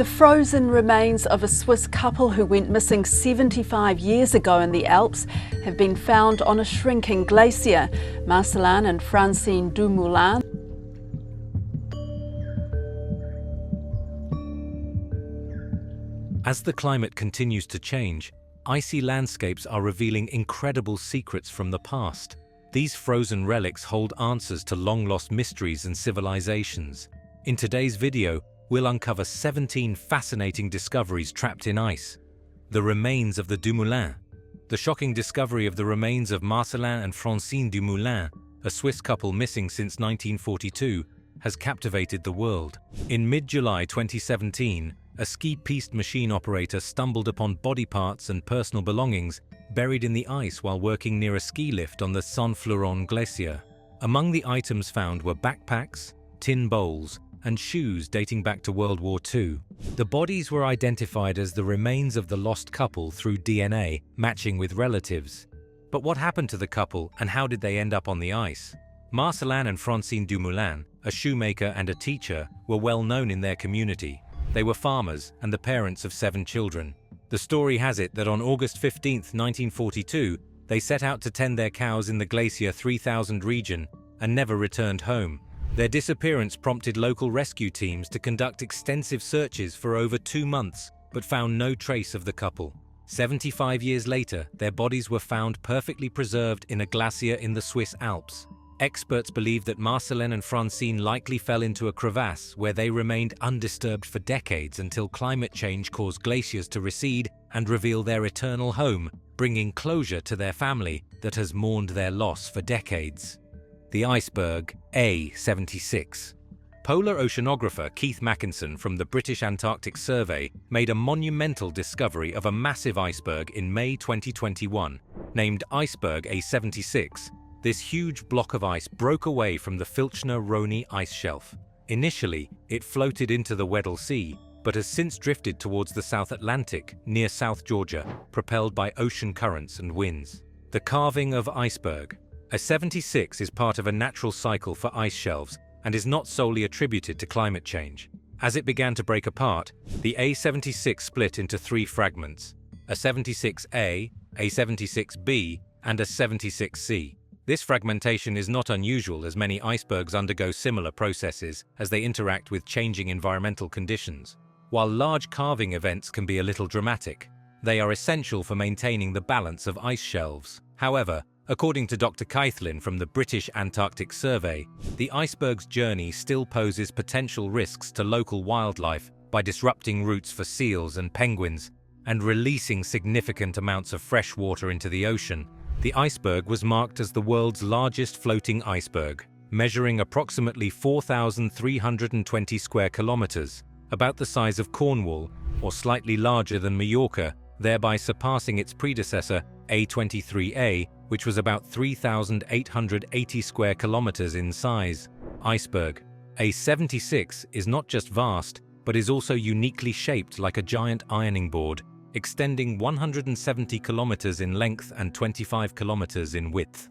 The frozen remains of a Swiss couple who went missing 75 years ago in the Alps have been found on a shrinking glacier. Marcelin and Francine Dumoulin. As the climate continues to change, icy landscapes are revealing incredible secrets from the past. These frozen relics hold answers to long-lost mysteries and civilizations. In today's video, we'll uncover 17 fascinating discoveries trapped in ice. The remains of the Dumoulin. The shocking discovery of the remains of Marcelin and Francine Dumoulin, a Swiss couple missing since 1942, has captivated the world. In mid-July 2017, a ski-piste machine operator stumbled upon body parts and personal belongings buried in the ice while working near a ski lift on the Saint-Florent Glacier. Among the items found were backpacks, tin bowls, and shoes dating back to World War II. The bodies were identified as the remains of the lost couple through DNA, matching with relatives. But what happened to the couple and how did they end up on the ice? Marcelin and Francine Dumoulin, a shoemaker and a teacher, were well known in their community. They were farmers and the parents of 7 children. The story has it that on August 15, 1942, they set out to tend their cows in the Glacier 3000 region and never returned home. Their disappearance prompted local rescue teams to conduct extensive searches for over 2 months, but found no trace of the couple. 75 years later, their bodies were found perfectly preserved in a glacier in the Swiss Alps. Experts believe that Marcelin and Francine likely fell into a crevasse where they remained undisturbed for decades until climate change caused glaciers to recede and reveal their eternal home, bringing closure to their family that has mourned their loss for decades. The iceberg A76. Polar oceanographer Keith Mackinson from the British Antarctic Survey made a monumental discovery of a massive iceberg in May 2021. Named Iceberg A76, this huge block of ice broke away from the Filchner-Roney ice shelf. Initially, it floated into the Weddell Sea, but has since drifted towards the South Atlantic, near South Georgia, propelled by ocean currents and winds. The carving of iceberg. A76 is part of a natural cycle for ice shelves and is not solely attributed to climate change. As it began to break apart, the A76 split into 3 fragments: a 76A, a 76B, and a 76C. This fragmentation is not unusual as many icebergs undergo similar processes as they interact with changing environmental conditions. While large carving events can be a little dramatic, they are essential for maintaining the balance of ice shelves. However, according to Dr. Keithlin from the British Antarctic Survey, the iceberg's journey still poses potential risks to local wildlife by disrupting routes for seals and penguins and releasing significant amounts of fresh water into the ocean. The iceberg was marked as the world's largest floating iceberg, measuring approximately 4,320 square kilometers, about the size of Cornwall or slightly larger than Majorca, thereby surpassing its predecessor, A23A, which was about 3,880 square kilometers in size. Iceberg A76 is not just vast, but is also uniquely shaped like a giant ironing board, extending 170 kilometers in length and 25 kilometers in width.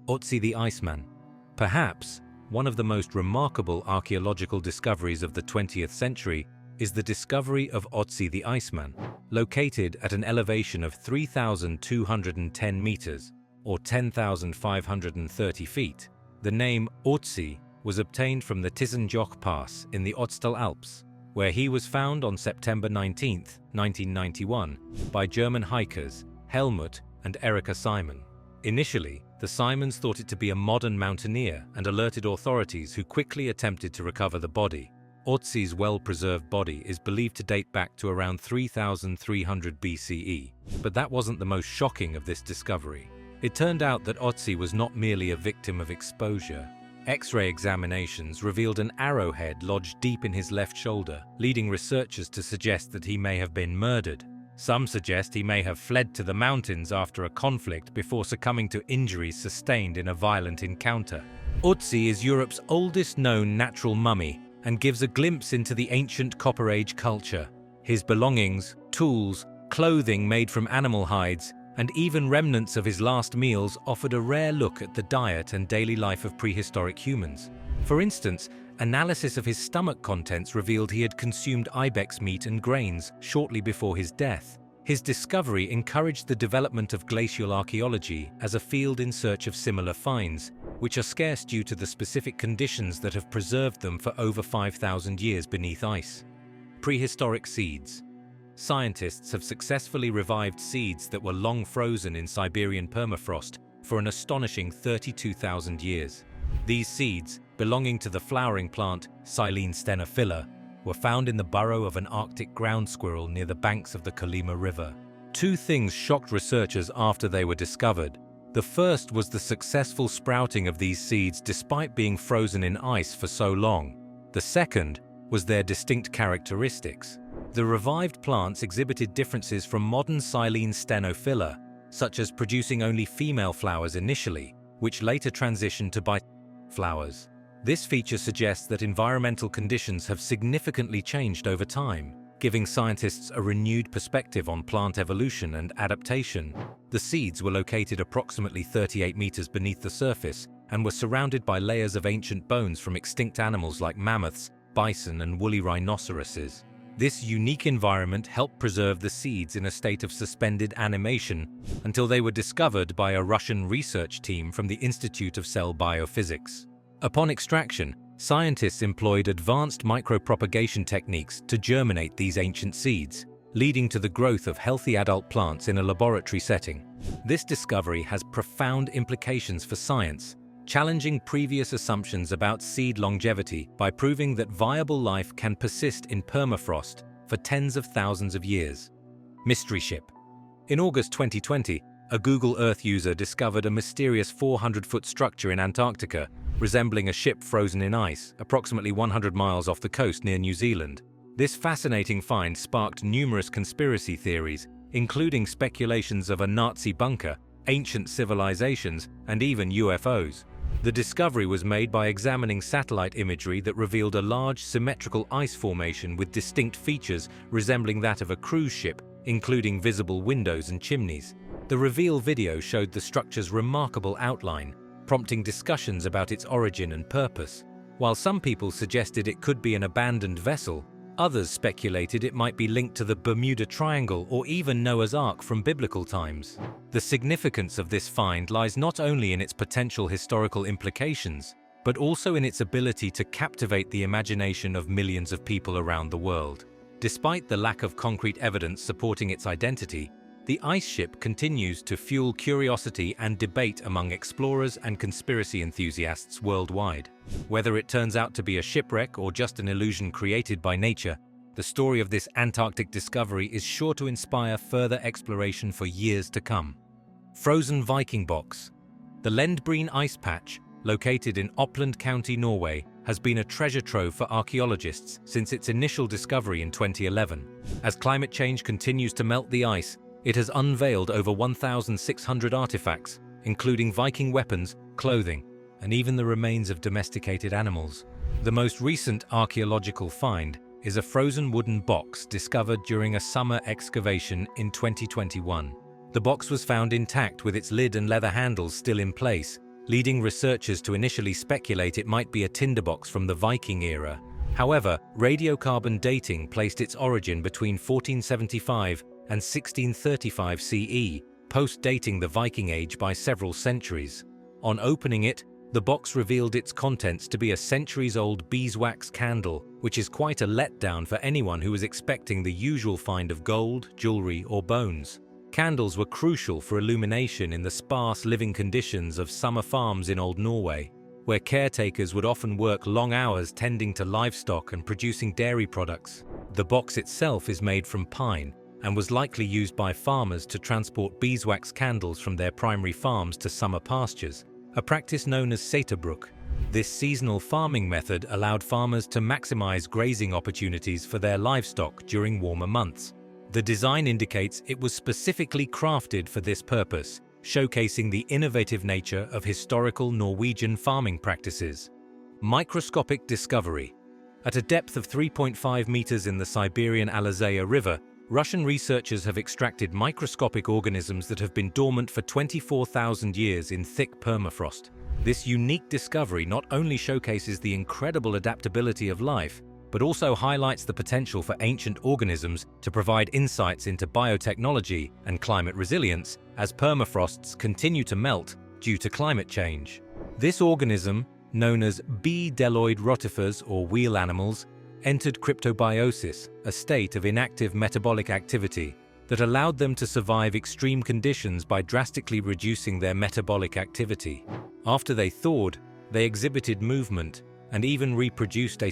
Otzi the Iceman. Perhaps one of the most remarkable archaeological discoveries of the 20th century is the discovery of Otzi the Iceman, located at an elevation of 3,210 meters, or 10,530 feet. The name Otzi was obtained from the Tisenjoch Pass in the Ötztal Alps, where he was found on September 19, 1991, by German hikers Helmut and Erika Simon. Initially, the Simons thought it to be a modern mountaineer and alerted authorities who quickly attempted to recover the body. Otzi's well-preserved body is believed to date back to around 3,300 BCE, but that wasn't the most shocking of this discovery. It turned out that Otzi was not merely a victim of exposure. X-ray examinations revealed an arrowhead lodged deep in his left shoulder, leading researchers to suggest that he may have been murdered. Some suggest he may have fled to the mountains after a conflict before succumbing to injuries sustained in a violent encounter. Otzi is Europe's oldest known natural mummy and gives a glimpse into the ancient Copper Age culture. His belongings, tools, clothing made from animal hides, and even remnants of his last meals offered a rare look at the diet and daily life of prehistoric humans. For instance, analysis of his stomach contents revealed he had consumed ibex meat and grains shortly before his death. His discovery encouraged the development of glacial archaeology as a field in search of similar finds, which are scarce due to the specific conditions that have preserved them for over 5,000 years beneath ice. Prehistoric seeds. Scientists have successfully revived seeds that were long frozen in Siberian permafrost for an astonishing 32,000 years. These seeds, belonging to the flowering plant Silene stenophila, were found in the burrow of an Arctic ground squirrel near the banks of the Kolyma River. Two things shocked researchers after they were discovered. The first was the successful sprouting of these seeds despite being frozen in ice for so long. The second was their distinct characteristics. The revived plants exhibited differences from modern Silene stenophila, such as producing only female flowers initially, which later transitioned to flowers. This feature suggests that environmental conditions have significantly changed over time, giving scientists a renewed perspective on plant evolution and adaptation. The seeds were located approximately 38 meters beneath the surface and were surrounded by layers of ancient bones from extinct animals like mammoths, bison, and woolly rhinoceroses. This unique environment helped preserve the seeds in a state of suspended animation until they were discovered by a Russian research team from the Institute of Cell Biophysics. Upon extraction, scientists employed advanced micropropagation techniques to germinate these ancient seeds, leading to the growth of healthy adult plants in a laboratory setting. This discovery has profound implications for science, challenging previous assumptions about seed longevity by proving that viable life can persist in permafrost for tens of thousands of years. Mystery ship. In August 2020, a Google Earth user discovered a mysterious 400-foot structure in Antarctica, resembling a ship frozen in ice, approximately 100 miles off the coast near New Zealand. This fascinating find sparked numerous conspiracy theories, including speculations of a Nazi bunker, ancient civilizations, and even UFOs. The discovery was made by examining satellite imagery that revealed a large symmetrical ice formation with distinct features resembling that of a cruise ship, including visible windows and chimneys. The reveal video showed the structure's remarkable outline, prompting discussions about its origin and purpose. While some people suggested it could be an abandoned vessel, others speculated it might be linked to the Bermuda Triangle or even Noah's Ark from biblical times. The significance of this find lies not only in its potential historical implications, but also in its ability to captivate the imagination of millions of people around the world. Despite the lack of concrete evidence supporting its identity, the ice ship continues to fuel curiosity and debate among explorers and conspiracy enthusiasts worldwide. Whether it turns out to be a shipwreck or just an illusion created by nature, the story of this Antarctic discovery is sure to inspire further exploration for years to come. Frozen Viking Box. The Lendbreen Ice Patch, located in Oppland County, Norway, has been a treasure trove for archaeologists since its initial discovery in 2011. As climate change continues to melt the ice, it has unveiled over 1,600 artifacts, including Viking weapons, clothing, and even the remains of domesticated animals. The most recent archaeological find is a frozen wooden box discovered during a summer excavation in 2021. The box was found intact with its lid and leather handles still in place, leading researchers to initially speculate it might be a tinderbox from the Viking era. However, radiocarbon dating placed its origin between 1475 and 1635 CE, post-dating the Viking Age by several centuries. On opening it, the box revealed its contents to be a centuries-old beeswax candle, which is quite a letdown for anyone who was expecting the usual find of gold, jewelry, or bones. Candles were crucial for illumination in the sparse living conditions of summer farms in Old Norway, where caretakers would often work long hours tending to livestock and producing dairy products. The box itself is made from pine, and was likely used by farmers to transport beeswax candles from their primary farms to summer pastures, a practice known as Sæterbruk. This seasonal farming method allowed farmers to maximize grazing opportunities for their livestock during warmer months. The design indicates it was specifically crafted for this purpose, showcasing the innovative nature of historical Norwegian farming practices. Microscopic discovery. At a depth of 3.5 meters in the Siberian Alazaya River, Russian researchers have extracted microscopic organisms that have been dormant for 24,000 years in thick permafrost. This unique discovery not only showcases the incredible adaptability of life, but also highlights the potential for ancient organisms to provide insights into biotechnology and climate resilience as permafrosts continue to melt due to climate change. This organism, known as bdelloid rotifers or wheel animals, entered cryptobiosis, a state of inactive metabolic activity that allowed them to survive extreme conditions by drastically reducing their metabolic activity. After they thawed, they exhibited movement and even reproduced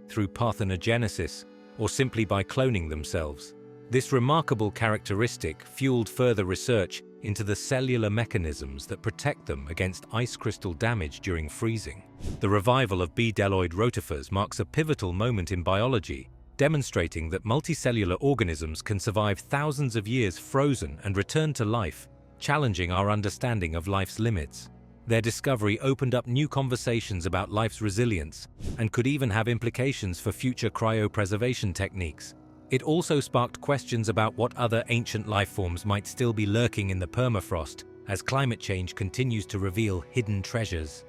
through parthenogenesis or simply by cloning themselves. This remarkable characteristic fueled further research into the cellular mechanisms that protect them against ice crystal damage during freezing. The revival of bdelloid rotifers marks a pivotal moment in biology, demonstrating that multicellular organisms can survive thousands of years frozen and return to life, challenging our understanding of life's limits. Their discovery opened up new conversations about life's resilience and could even have implications for future cryopreservation techniques. It also sparked questions about what other ancient life forms might still be lurking in the permafrost as climate change continues to reveal hidden treasures.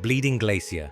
Bleeding glacier.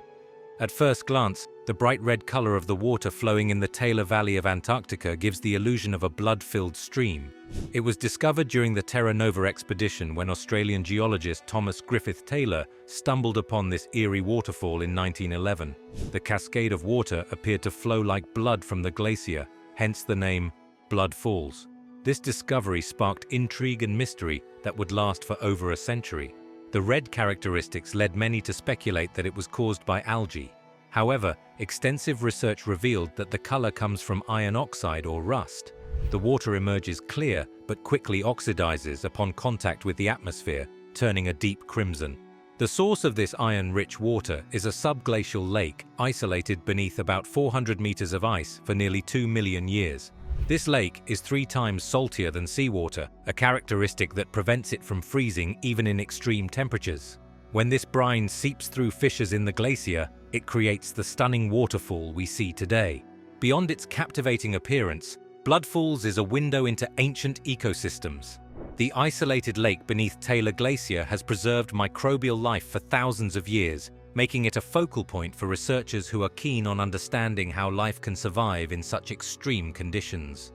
At first glance, the bright red color of the water flowing in the Taylor Valley of Antarctica gives the illusion of a blood-filled stream. It was discovered during the Terra Nova expedition when Australian geologist Thomas Griffith Taylor stumbled upon this eerie waterfall in 1911. The cascade of water appeared to flow like blood from the glacier, hence the name Blood Falls. This discovery sparked intrigue and mystery that would last for over a century. The red characteristics led many to speculate that it was caused by algae. However, extensive research revealed that the color comes from iron oxide or rust. The water emerges clear but quickly oxidizes upon contact with the atmosphere, turning a deep crimson. The source of this iron-rich water is a subglacial lake isolated beneath about 400 meters of ice for nearly 2 million years. This lake is 3 times saltier than seawater, a characteristic that prevents it from freezing even in extreme temperatures. When this brine seeps through fissures in the glacier, it creates the stunning waterfall we see today. Beyond its captivating appearance, Blood Falls is a window into ancient ecosystems. The isolated lake beneath Taylor Glacier has preserved microbial life for thousands of years, making it a focal point for researchers who are keen on understanding how life can survive in such extreme conditions.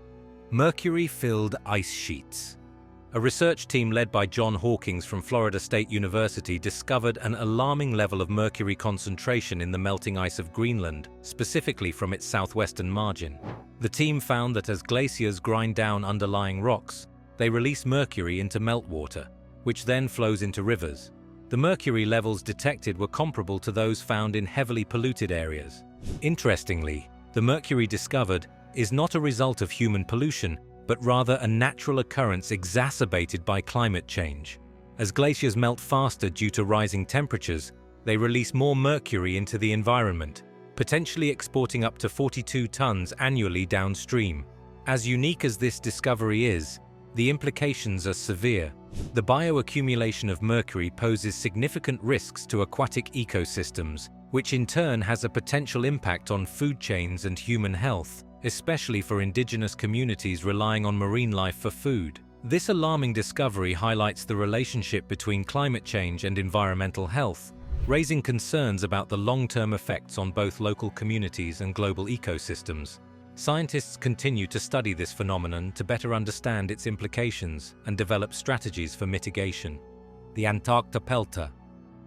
Mercury-filled ice sheets. A research team led by John Hawkins from Florida State University discovered an alarming level of mercury concentration in the melting ice of Greenland, specifically from its southwestern margin. The team found that as glaciers grind down underlying rocks, they release mercury into meltwater, which then flows into rivers. The mercury levels detected were comparable to those found in heavily polluted areas. Interestingly, the mercury discovered is not a result of human pollution, but rather a natural occurrence exacerbated by climate change. As glaciers melt faster due to rising temperatures, they release more mercury into the environment, potentially exporting up to 42 tons annually downstream. As unique as this discovery is, the implications are severe. The bioaccumulation of mercury poses significant risks to aquatic ecosystems, which in turn has a potential impact on food chains and human health, especially for indigenous communities relying on marine life for food. This alarming discovery highlights the relationship between climate change and environmental health, raising concerns about the long-term effects on both local communities and global ecosystems. Scientists continue to study this phenomenon to better understand its implications and develop strategies for mitigation. The Antarctopelta.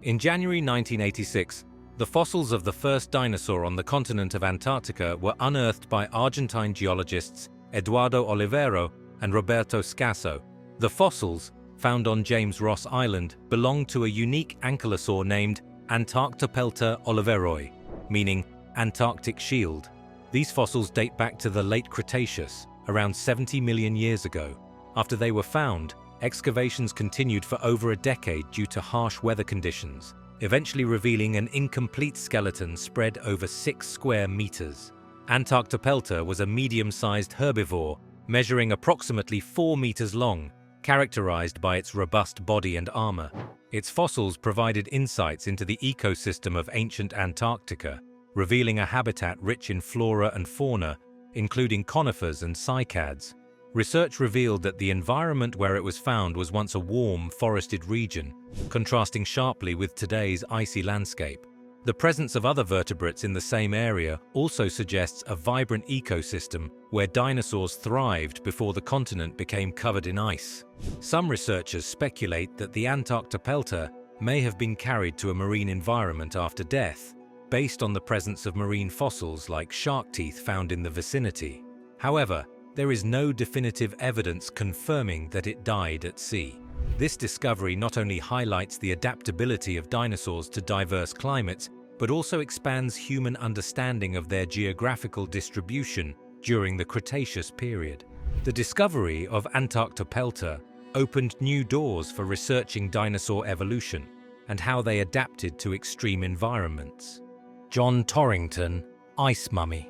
In January 1986, the fossils of the first dinosaur on the continent of Antarctica were unearthed by Argentine geologists Eduardo Olivero and Roberto Scasso. The fossils, found on James Ross Island, belong to a unique ankylosaur named Antarctopelta oliveroi, meaning Antarctic shield. These fossils date back to the late Cretaceous, around 70 million years ago. After they were found, excavations continued for over a decade due to harsh weather conditions, eventually revealing an incomplete skeleton spread over 6 square meters. Antarctopelta was a medium-sized herbivore, measuring approximately 4 meters long, characterized by its robust body and armor. Its fossils provided insights into the ecosystem of ancient Antarctica, revealing a habitat rich in flora and fauna, including conifers and cycads. Research revealed that the environment where it was found was once a warm, forested region, contrasting sharply with today's icy landscape. The presence of other vertebrates in the same area also suggests a vibrant ecosystem where dinosaurs thrived before the continent became covered in ice. Some researchers speculate that the Antarctopelta may have been carried to a marine environment after death, based on the presence of marine fossils like shark teeth found in the vicinity. However, there is no definitive evidence confirming that it died at sea. This discovery not only highlights the adaptability of dinosaurs to diverse climates, but also expands human understanding of their geographical distribution during the Cretaceous period. The discovery of Antarctopelta opened new doors for researching dinosaur evolution and how they adapted to extreme environments. John Torrington, Ice Mummy.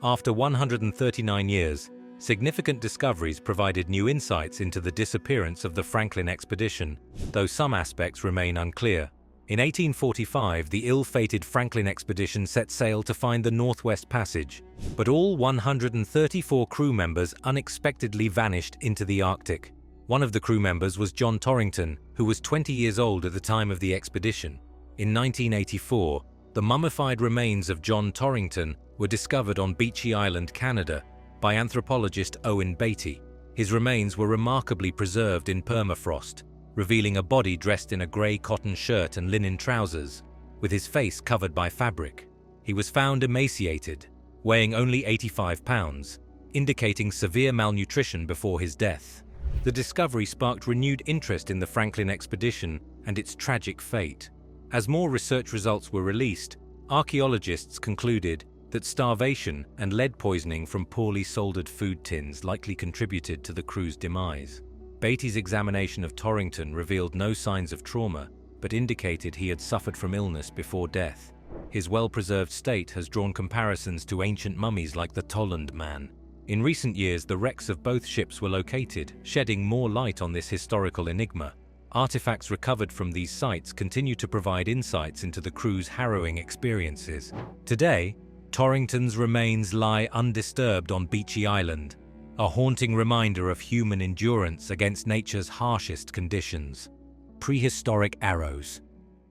After 139 years, significant discoveries provided new insights into the disappearance of the Franklin expedition, though some aspects remain unclear. In 1845, the ill-fated Franklin expedition set sail to find the Northwest Passage, but all 134 crew members unexpectedly vanished into the Arctic. One of the crew members was John Torrington, who was 20 years old at the time of the expedition. In 1984, the mummified remains of John Torrington were discovered on Beechey Island, Canada, by anthropologist Owen Beatty. His remains were remarkably preserved in permafrost, revealing a body dressed in a grey cotton shirt and linen trousers, with his face covered by fabric. He was found emaciated, weighing only 85 pounds, indicating severe malnutrition before his death. The discovery sparked renewed interest in the Franklin expedition and its tragic fate. As more research results were released, archaeologists concluded that starvation and lead poisoning from poorly soldered food tins likely contributed to the crew's demise. Beatty's examination of Torrington revealed no signs of trauma, but indicated he had suffered from illness before death. His well-preserved state has drawn comparisons to ancient mummies like the Tollund Man. In recent years, the wrecks of both ships were located, shedding more light on this historical enigma. Artifacts recovered from these sites continue to provide insights into the crew's harrowing experiences. Today, Torrington's remains lie undisturbed on Beechey Island, a haunting reminder of human endurance against nature's harshest conditions. Prehistoric arrows.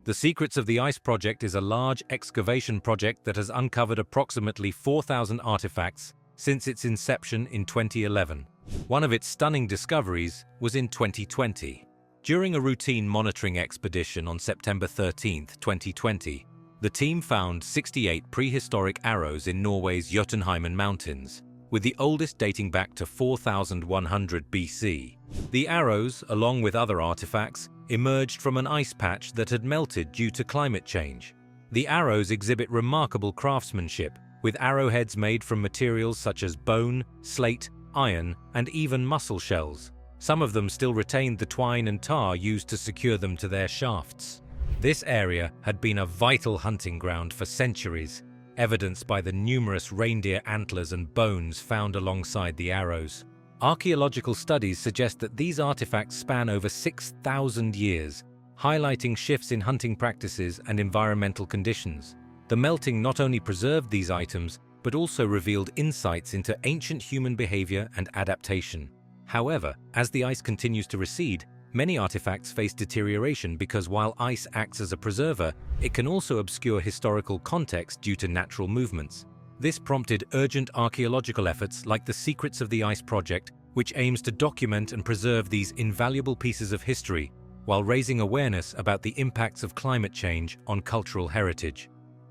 The Secrets of the Ice Project is a large excavation project that has uncovered approximately 4,000 artifacts since its inception in 2011. One of its stunning discoveries was in 2020. During a routine monitoring expedition on September 13, 2020, the team found 68 prehistoric arrows in Norway's Jotunheimen Mountains, with the oldest dating back to 4100 BC. The arrows, along with other artifacts, emerged from an ice patch that had melted due to climate change. The arrows exhibit remarkable craftsmanship, with arrowheads made from materials such as bone, slate, iron, and even mussel shells. Some of them still retained the twine and tar used to secure them to their shafts. This area had been a vital hunting ground for centuries, evidenced by the numerous reindeer antlers and bones found alongside the arrows. Archaeological studies suggest that these artifacts span over 6,000 years, highlighting shifts in hunting practices and environmental conditions. The melting not only preserved these items, but also revealed insights into ancient human behavior and adaptation. However, as the ice continues to recede, many artifacts face deterioration because while ice acts as a preserver, it can also obscure historical context due to natural movements. This prompted urgent archaeological efforts like the Secrets of the Ice Project, which aims to document and preserve these invaluable pieces of history, while raising awareness about the impacts of climate change on cultural heritage.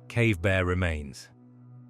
Cave bear remains.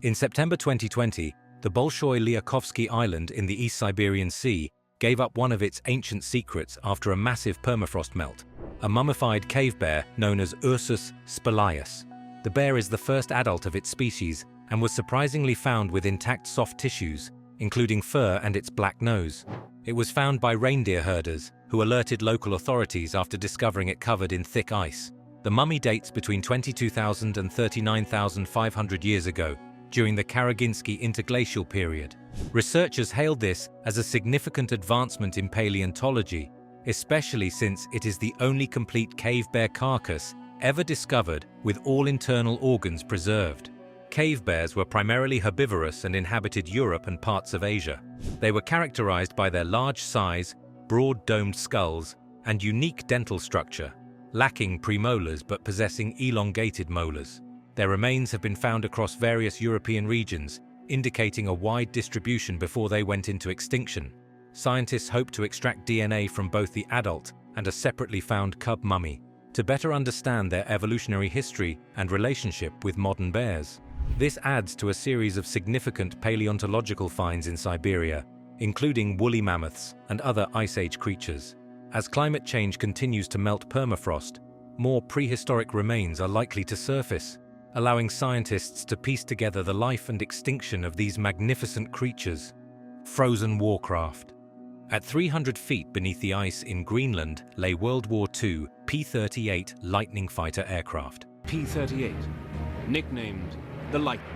In September 2020, the Bolshoi Liakovsky Island in the East Siberian Sea gave up one of its ancient secrets after a massive permafrost melt, a mummified cave bear known as Ursus spelaeus. The bear is the first adult of its species and was surprisingly found with intact soft tissues, including fur and its black nose. It was found by reindeer herders, who alerted local authorities after discovering it covered in thick ice. The mummy dates between 22,000 and 39,500 years ago, during the Karaginsky interglacial period. Researchers hailed this as a significant advancement in paleontology, especially since it is the only complete cave bear carcass ever discovered with all internal organs preserved. Cave bears were primarily herbivorous and inhabited Europe and parts of Asia. They were characterized by their large size, broad domed skulls, and unique dental structure, lacking premolars but possessing elongated molars. Their remains have been found across various European regions, indicating a wide distribution before they went into extinction. Scientists hope to extract DNA from both the adult and a separately found cub mummy to better understand their evolutionary history and relationship with modern bears. This adds to a series of significant paleontological finds in Siberia, including woolly mammoths and other Ice Age creatures. As climate change continues to melt permafrost, more prehistoric remains are likely to surface, allowing scientists to piece together the life and extinction of these magnificent creatures. Frozen warcraft. At 300 feet beneath the ice in Greenland lay World War II P-38 Lightning fighter aircraft. P-38, nicknamed the Lightning.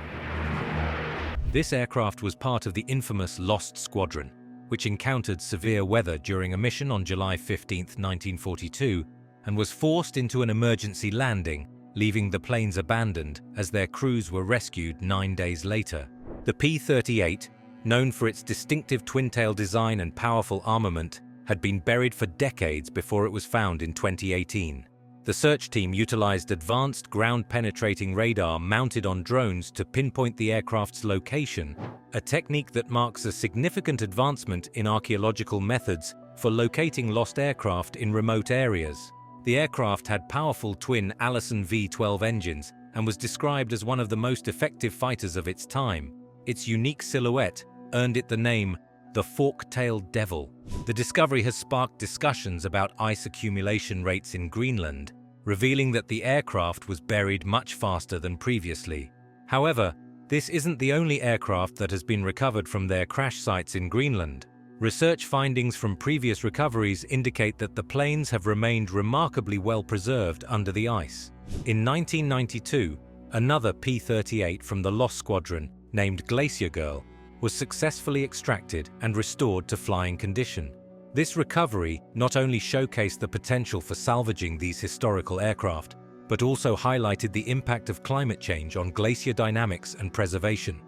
This aircraft was part of the infamous Lost Squadron, which encountered severe weather during a mission on July 15, 1942, and was forced into an emergency landing, leaving the planes abandoned as their crews were rescued 9 days later. The P-38, known for its distinctive twin-tail design and powerful armament, had been buried for decades before it was found in 2018. The search team utilized advanced ground-penetrating radar mounted on drones to pinpoint the aircraft's location, a technique that marks a significant advancement in archaeological methods for locating lost aircraft in remote areas. The aircraft had powerful twin Allison V-12 engines and was described as one of the most effective fighters of its time. Its unique silhouette earned it the name the Fork-tailed Devil. The discovery has sparked discussions about ice accumulation rates in Greenland, revealing that the aircraft was buried much faster than previously. However, this isn't the only aircraft that has been recovered from their crash sites in Greenland. Research findings from previous recoveries indicate that the planes have remained remarkably well preserved under the ice. In 1992, another P-38 from the Lost Squadron, named Glacier Girl, was successfully extracted and restored to flying condition. This recovery not only showcased the potential for salvaging these historical aircraft, but also highlighted the impact of climate change on glacier dynamics and preservation.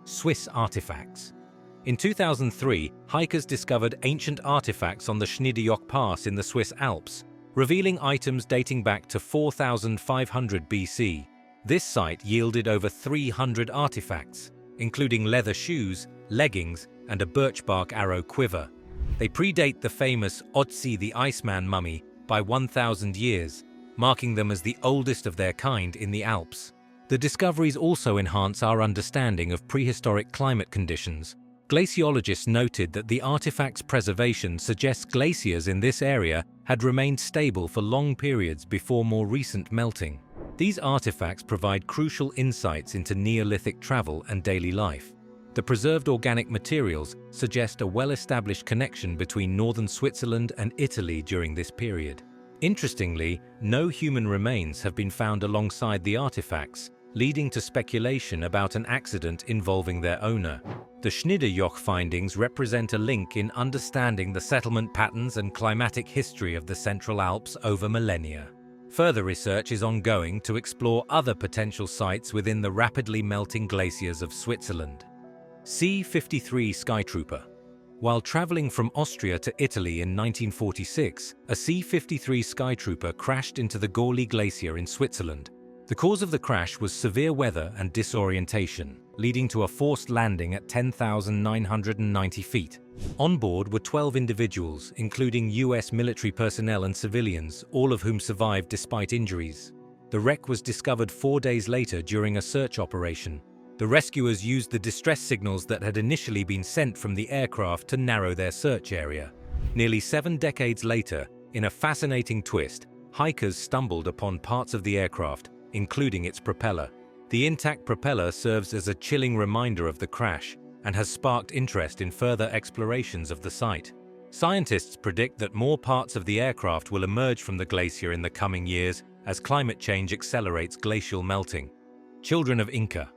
Swiss artifacts. In 2003, hikers discovered ancient artifacts on the Schneedejoch Pass in the Swiss Alps, revealing items dating back to 4500 BC. This site yielded over 300 artifacts, including leather shoes, leggings, and a birch bark arrow quiver. They predate the famous Otzi the Iceman mummy by 1,000 years, marking them as the oldest of their kind in the Alps. The discoveries also enhance our understanding of prehistoric climate conditions. Glaciologists noted that the artifact's preservation suggests glaciers in this area had remained stable for long periods before more recent melting. These artifacts provide crucial insights into Neolithic travel and daily life. The preserved organic materials suggest a well-established connection between northern Switzerland and Italy during this period. Interestingly, no human remains have been found alongside the artifacts, leading to speculation about an accident involving their owner. The Schneedejoch findings represent a link in understanding the settlement patterns and climatic history of the Central Alps over millennia. Further research is ongoing to explore other potential sites within the rapidly melting glaciers of Switzerland. C-53 Skytrooper. While traveling from Austria to Italy in 1946, a C-53 Skytrooper crashed into the Gorley Glacier in Switzerland. The cause of the crash was severe weather and disorientation, leading to a forced landing at 10,990 feet. On board were 12 individuals, including US military personnel and civilians, all of whom survived despite injuries. The wreck was discovered 4 days later during a search operation. The rescuers used the distress signals that had initially been sent from the aircraft to narrow their search area. Nearly 7 decades later, in a fascinating twist, hikers stumbled upon parts of the aircraft, including its propeller. The intact propeller serves as a chilling reminder of the crash and has sparked interest in further explorations of the site. Scientists predict that more parts of the aircraft will emerge from the glacier in the coming years as climate change accelerates glacial melting. Children of Inca.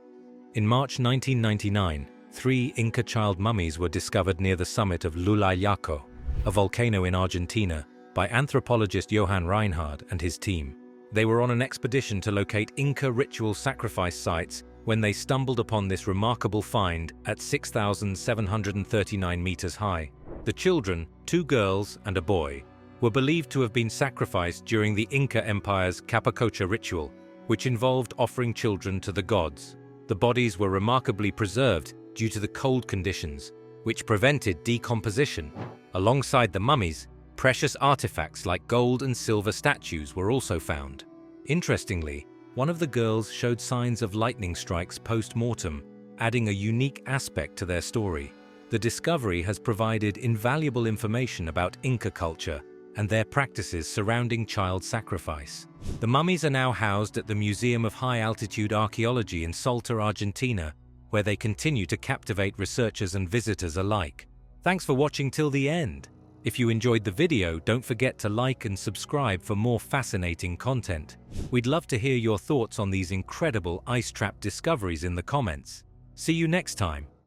In March 1999, 3 Inca child mummies were discovered near the summit of Llullayaco, a volcano in Argentina, by anthropologist Johann Reinhard and his team. They were on an expedition to locate Inca ritual sacrifice sites when they stumbled upon this remarkable find at 6,739 meters high. The children, 2 girls and a boy, were believed to have been sacrificed during the Inca Empire's Capacocha ritual, which involved offering children to the gods. The bodies were remarkably preserved due to the cold conditions, which prevented decomposition. Alongside the mummies, precious artifacts like gold and silver statues were also found. Interestingly, one of the girls showed signs of lightning strikes post-mortem, adding a unique aspect to their story. The discovery has provided invaluable information about Inca culture and their practices surrounding child sacrifice. The mummies are now housed at the Museum of High-Altitude Archaeology in Salta, Argentina, where they continue to captivate researchers and visitors alike. Thanks for watching till the end. If you enjoyed the video, don't forget to like and subscribe for more fascinating content. We'd love to hear your thoughts on these incredible ice trap discoveries in the comments. See you next time.